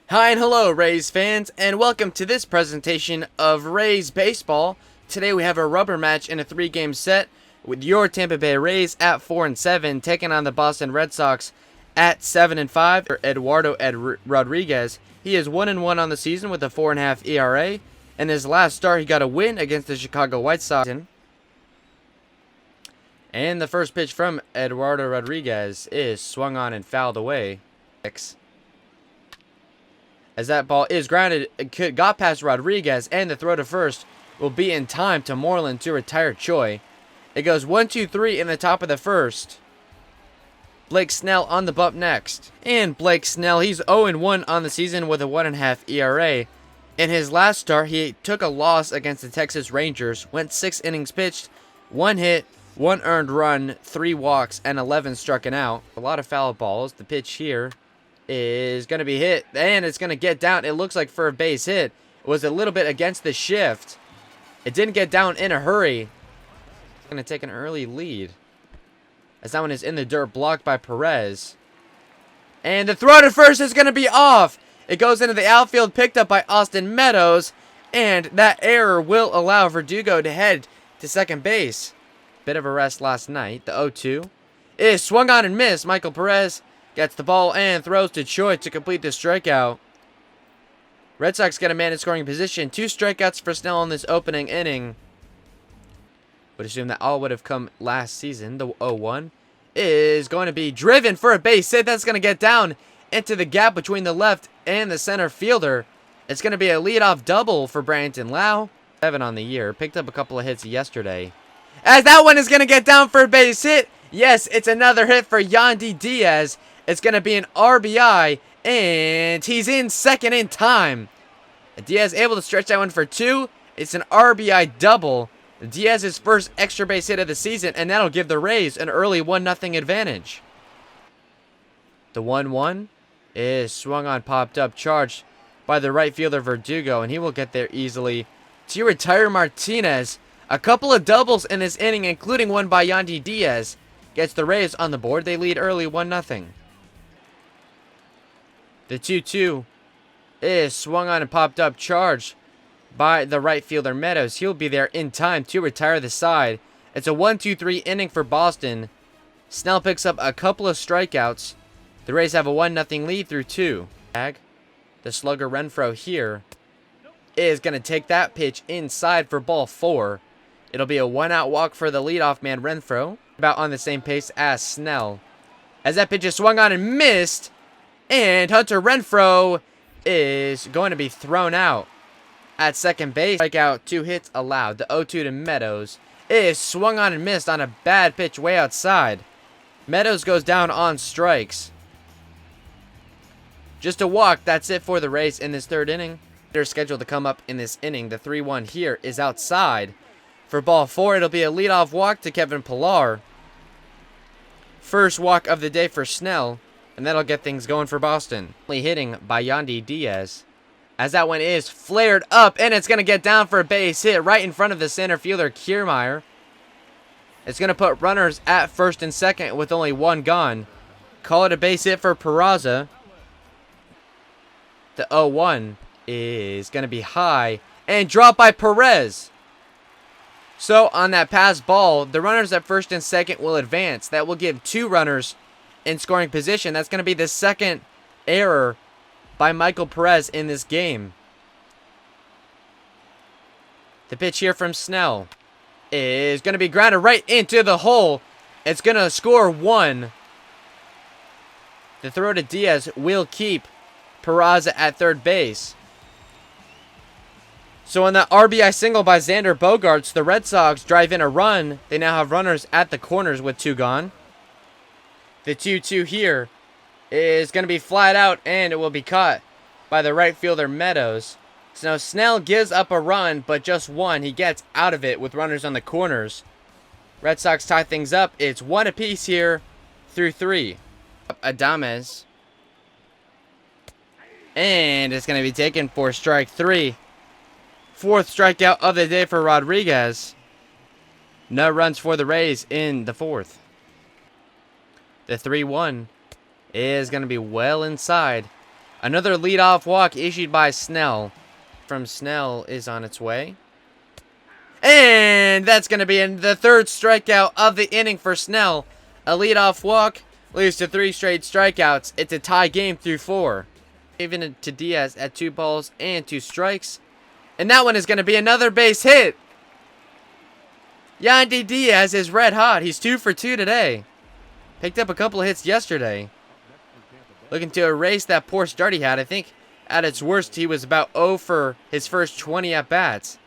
Hi and hello, Rays fans, and welcome to this presentation of Rays Baseball. Today we have a rubber match in a 3-game set with your Tampa Bay Rays at 4-7 taking on the Boston Red Sox at 7-5. Eduardo Rodriguez, he is 1-1 on the season with a 4.5 ERA. In his last start, he got a win against the Chicago White Sox. And the first pitch from Eduardo Rodriguez is swung on and fouled away. As that ball is grounded, it got past Rodriguez, and the throw to first will be in time to Moreland to retire Choi. It goes 1-2-3 in the top of the first. Blake Snell on the bump next. And Blake Snell, he's 0-1 on the season with a 1.5 ERA. In his last start, he took a loss against the Texas Rangers, went 6 innings pitched, 1 hit, 1 earned run, 3 walks, and 11 struck out. A lot of foul balls. The pitch here is going to be hit, and it's going to get down. It looks like for a base hit. It was a little bit against the shift. It didn't get down in a hurry. Going to take an early lead, as that one is in the dirt, blocked by Perez. And the throw to first is going to be off. It goes into the outfield, picked up by Austin Meadows, and that error will allow Verdugo to head to second base. Bit of a rest last night. The 0-2 is swung on and missed. Michael Perez gets the ball and throws to Choi to complete the strikeout. Red Sox get a man in scoring position. 2 strikeouts for Snell in this opening inning. Would assume that all would have come last season. The 0-1 is going to be driven for a base hit. That's going to get down into the gap between the left and the center fielder. It's going to be a leadoff double for Brandon Lau. 7 on the year. Picked up a couple of hits yesterday. As that one is going to get down for a base hit. Yes, it's another hit for Yandy Diaz. It's going to be an RBI, and he's in second in time. Diaz able to stretch that one for 2. It's an RBI double. Diaz's first extra base hit of the season, and that'll give the Rays an early 1-0 advantage. The 1-1 is swung on, popped up, charged by the right fielder Verdugo, and he will get there easily to retire Martinez. A couple of doubles in this inning, including one by Yandy Diaz, gets the Rays on the board. They lead early 1-0. The 2-2 is swung on and popped up, charged by the right fielder Meadows. He'll be there in time to retire the side. It's a 1-2-3 inning for Boston. Snell picks up a couple of strikeouts. The Rays have a 1-0 lead through 2. The slugger Renfroe here is going to take that pitch inside for ball 4. It'll be a 1-out walk for the leadoff man Renfroe, about on the same pace as Snell. As that pitch is swung on and missed, and Hunter Renfroe is going to be thrown out at second base. Strikeout, 2 hits allowed. The 0-2 to Meadows is swung on and missed on a bad pitch way outside. Meadows goes down on strikes. Just a walk. That's it for the Rays in this 3rd inning. They're scheduled to come up in this inning. The 3-1 here is outside. For ball 4, it'll be a leadoff walk to Kevin Pillar. First walk of the day for Snell. And that'll get things going for Boston. Hitting by Yandy Diaz. As that one is flared up. And it's going to get down for a base hit right in front of the center fielder, Kiermaier. It's going to put runners at first and second with only 1 gone. Call it a base hit for Peraza. The 0-1 is going to be high. And dropped by Perez. So on that pass ball, the runners at first and second will advance. That will give 2 runners in scoring position. That's going to be the second error by Michael Perez in this game. The pitch here from Snell is going to be grounded right into the hole. It's going to score 1. The throw to Diaz will keep Peraza at third base. So on that RBI single by Xander Bogaerts, the Red Sox drive in a run. They now have runners at the corners with 2 gone. The 2-2 here is going to be flat out, and it will be caught by the right fielder Meadows. So now Snell gives up a run, but just 1. He gets out of it with runners on the corners. Red Sox tie things up. It's 1 apiece here through 3. Adames. And it's going to be taken for strike 3. 4th strikeout of the day for Rodriguez. No runs for the Rays in the 4th. The 3-1 is going to be well inside. Another leadoff walk issued by Snell. From Snell is on its way. And that's going to be the third strikeout of the inning for Snell. A leadoff walk leads to 3 straight strikeouts. It's a tie game through 4. Even to Diaz at 2 balls and 2 strikes. And that one is going to be another base hit. Yandy Diaz is red hot. He's 2 for 2 today. Picked up a couple of hits yesterday. Looking to erase that poor start he had. I think at its worst he was about 0 for his first 20 at-bats.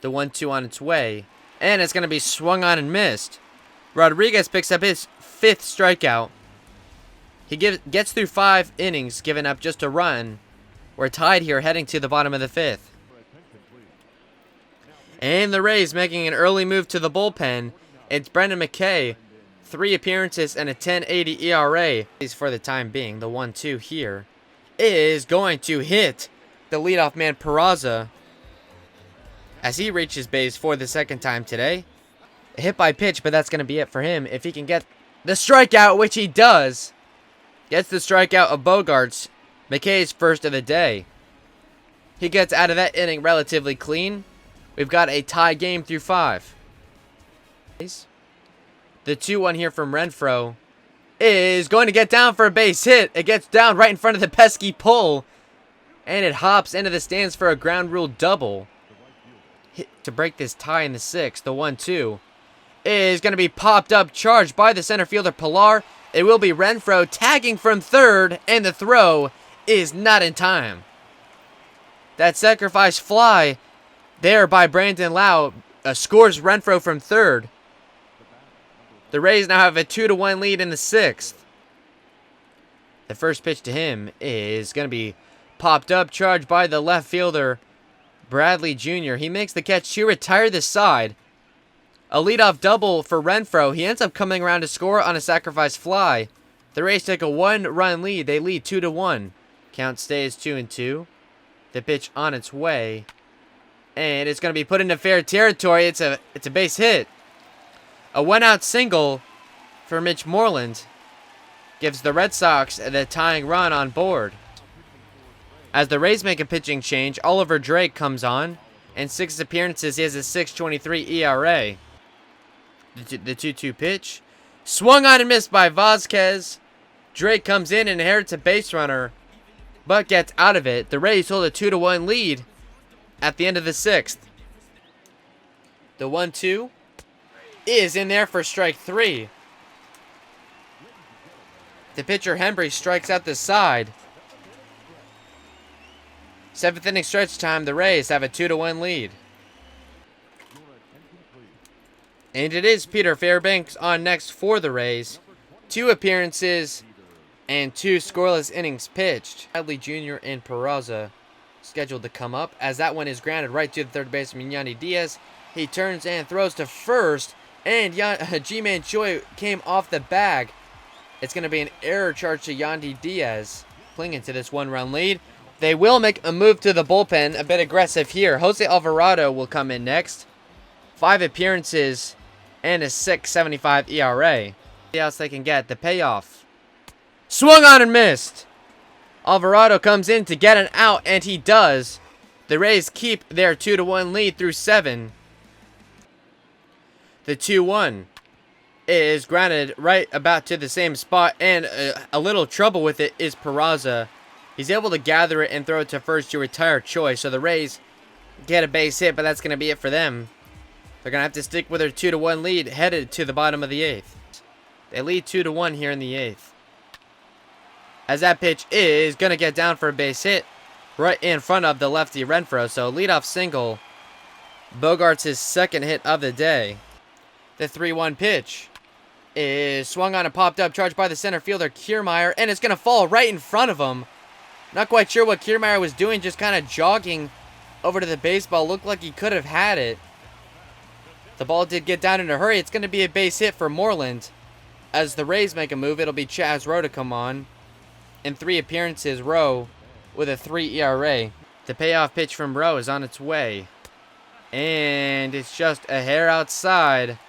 The 1-2 on its way. And it's going to be swung on and missed. Rodriguez picks up his 5th strikeout. He gets through 5 innings, giving up just a run. We're tied here heading to the bottom of the 5th. And the Rays making an early move to the bullpen. It's Brendan McKay. 3 appearances and a 10.80 ERA. For the time being, the 1-2 here is going to hit the leadoff man Peraza as he reaches base for the 2nd time today. A hit by pitch, but that's going to be it for him. If he can get the strikeout, which he does, gets the strikeout of Bogarts, McKay's first of the day. He gets out of that inning relatively clean. We've got a tie game through 5. The 2-1 here from Renfroe is going to get down for a base hit. It gets down right in front of the pesky pole. And it hops into the stands for a ground rule double. Hit to break this tie in the 6th. The 1-2 is going to be popped up, charged by the center fielder Pilar. It will be Renfroe tagging from 3rd, and the throw is not in time. That sacrifice fly there by Brandon Lau scores Renfroe from 3rd. The Rays now have a 2-1 lead in the 6th. The first pitch to him is going to be popped up, charged by the left fielder, Bradley Jr. He makes the catch to retire the side. A leadoff double for Renfroe. He ends up coming around to score on a sacrifice fly. The Rays take a 1-run lead. They lead 2-1. Count stays 2-2. The pitch on its way. And it's going to be put into fair territory. It's a base hit. A 1-out single for Mitch Moreland gives the Red Sox the tying run on board. As the Rays make a pitching change, Oliver Drake comes on. In 6 appearances, he has a 6.23 ERA. The 2-2 pitch. Swung on and missed by Vazquez. Drake comes in and inherits a base runner, but gets out of it. The Rays hold a 2-1 lead at the end of the 6th. The 1-2 is in there for strike 3. The pitcher Hembry strikes out the side. 7th inning stretch time. The Rays have a 2-1 lead. And it is Peter Fairbanks on next for the Rays. 2 appearances and 2 scoreless innings pitched. Bradley Jr. and Peraza scheduled to come up, as that one is grounded right to the 3rd baseman Yandy Diaz. He turns and throws to 1st, and Ji-Man Choi came off the bag. It's going to be an error charge to Yandy Diaz, clinging to this 1-run lead. They will make a move to the bullpen, a bit aggressive here. Jose Alvarado will come in next. 5 appearances and a 6.75 ERA. See else they can get. The payoff. Swung on and missed. Alvarado comes in to get an out, and he does. The Rays keep their 2-1 lead through 7. The 2-1 is grounded right about to the same spot, and a little trouble with it is Peraza. He's able to gather it and throw it to 1st to retire Choi. So the Rays get a base hit, but that's going to be it for them. They're going to have to stick with their 2-1 lead headed to the bottom of the 8th. They lead 2-1 here in the 8th. As that pitch is going to get down for a base hit right in front of the lefty Renfroe. So leadoff single. Bogarts his 2nd hit of the day. The 3-1 pitch is swung on and popped up, charged by the center fielder Kiermaier, and it's going to fall right in front of him. Not quite sure what Kiermaier was doing, just kind of jogging over to the baseball. Looked like he could have had it. The ball did get down in a hurry. It's going to be a base hit for Moreland. As the Rays make a move, it'll be Chaz Rowe to come on. In 3 appearances, Rowe with a 3 ERA. The payoff pitch from Rowe is on its way. And it's just a hair outside.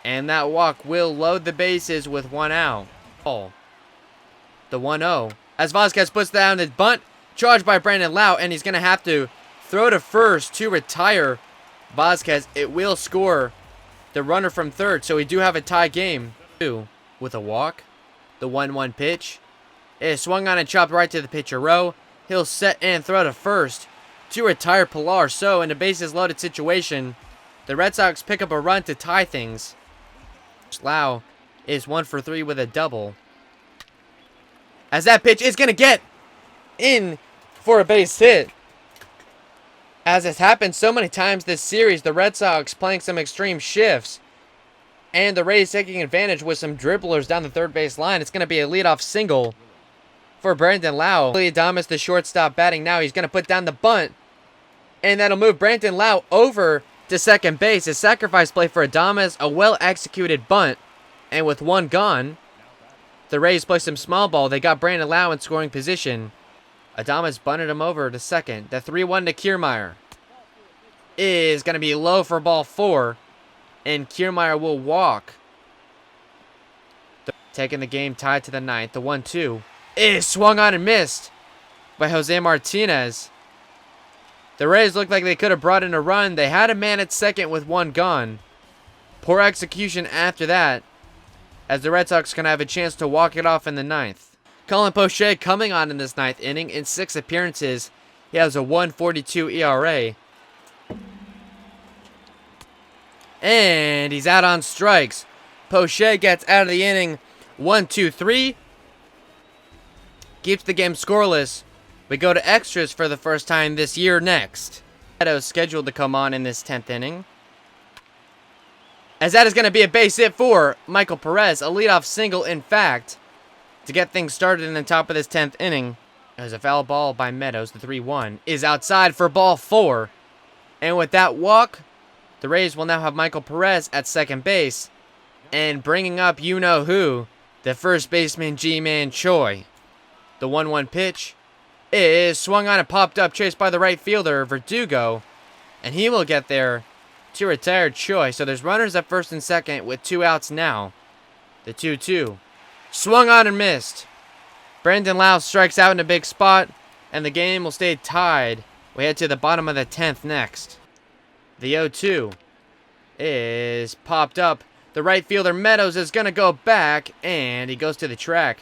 And that walk will load the bases with 1 out. The 1-0. as Vasquez puts down the bunt, charged by Brandon Lau, and he's going to have to throw to first to retire Vasquez. It will score the runner from third, so we do have a tie game. With a walk, the 1-1 pitch is swung on and chopped right to the pitcher row. He'll set and throw to first to retire Pilar. So in a bases loaded situation, the Red Sox pick up a run to tie things. Lau is 1 for 3 with a double, as that pitch is going to get in for a base hit. As has happened so many times this series, the Red Sox playing some extreme shifts, and the Rays taking advantage with some dribblers down the third base line. It's going to be a leadoff single for Brandon Lau. Adames, the shortstop, batting now. He's going to put down the bunt, and that'll move Brandon Lau over to second base. A sacrifice play for Adames, a well-executed bunt, and with one gone, the Rays play some small ball. They got Brandon Lau in scoring position. Adames bunted him over to second. The 3-1 to Kiermaier is going to be low for ball 4, and Kiermaier will walk. Taking the game tied to the 9th. The 1-2 is swung on and missed by Jose Martinez. The Rays looked like they could have brought in a run. They had a man at second with one gone. Poor execution after that, as the Red Sox can have a chance to walk it off in the 9th. Colin Poche coming on in this 9th inning. In 6 appearances, he has a 1.42 ERA. And he's out on strikes. Poche gets out of the inning 1-2-3. Keeps the game scoreless. We go to extras for the first time this year next. Meadows scheduled to come on in this 10th inning, as that is going to be a base hit for Michael Perez. A leadoff single, in fact, to get things started in the top of this 10th inning. There's a foul ball by Meadows. The 3-1 is outside for ball 4. And with that walk, the Rays will now have Michael Perez at second base. And bringing up you-know-who, the first baseman G-Man Choi. The 1-1 pitch is swung on and popped up, chased by the right fielder, Verdugo. And he will get there to retire Choi. So there's runners at first and second with 2 outs now. The 2-2. Swung on and missed. Brandon Lau strikes out in a big spot, and the game will stay tied. We head to the bottom of the 10th next. The 0-2 is popped up. The right fielder Meadows is going to go back, and he goes to the track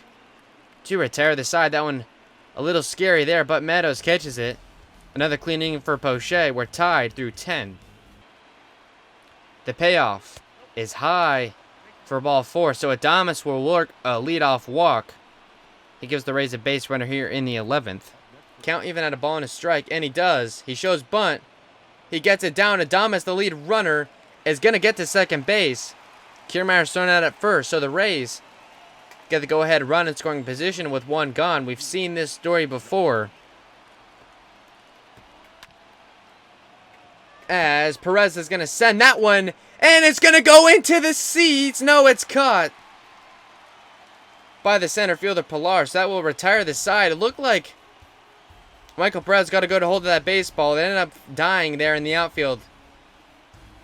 to retire the side. That one a little scary there, but Meadows catches it. Another clean inning for Poche. We're tied through 10. The payoff is high for ball 4, so Adames will work a leadoff walk. He gives the Rays a base runner here in the 11th. Count even at a ball and a strike, and he does. He shows bunt. He gets it down. Adames, the lead runner, is going to get to second base. Kiermaier's thrown out at first, so the Rays get the go-ahead run in scoring position with one gone. We've seen this story before, as Perez is going to send that one, and it's going to go into the seats. No, it's caught by the center fielder Pilar, so that will retire the side. It looked like Michael Perez got to go to hold of that baseball. They ended up dying there in the outfield.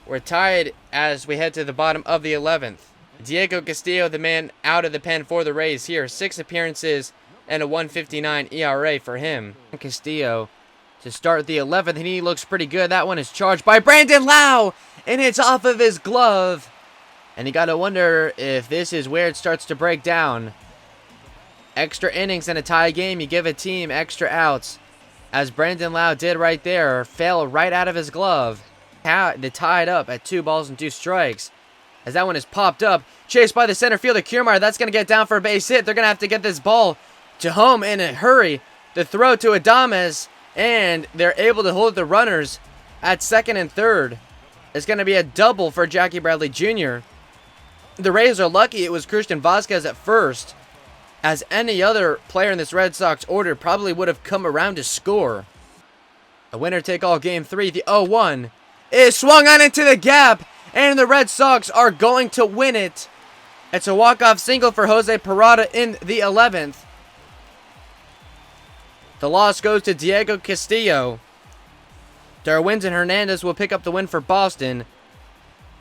We're tied as we head to the bottom of the 11th. Diego Castillo, the man out of the pen for the Rays here. 6 appearances and a 1.59 ERA for him. Castillo to start the 11th, and he looks pretty good. That one is charged by Brandon Lau, and it's off of his glove. And you got to wonder if this is where it starts to break down. Extra innings in a tie game, you give a team extra outs, as Brandon Lau did right there. Fell right out of his glove. They tied up at 2 balls and 2 strikes. As that one is popped up, chased by the center fielder Kiermaier. That's going to get down for a base hit. They're going to have to get this ball to home in a hurry. The throw to Adames, and they're able to hold the runners at second and third. It's going to be a double for Jackie Bradley Jr. The Rays are lucky it was Christian Vasquez at first, as any other player in this Red Sox order probably would have come around to score. A winner-take-all game 3. The 0-1 is swung on into the gap, and the Red Sox are going to win it. It's a walk-off single for Jose Parada in the 11th. The loss goes to Diego Castillo. Darwinzon Hernandez will pick up the win for Boston.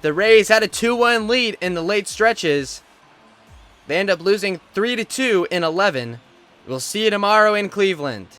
The Rays had a 2-1 lead in the late stretches. They end up losing 3-2 in 11. We'll see you tomorrow in Cleveland.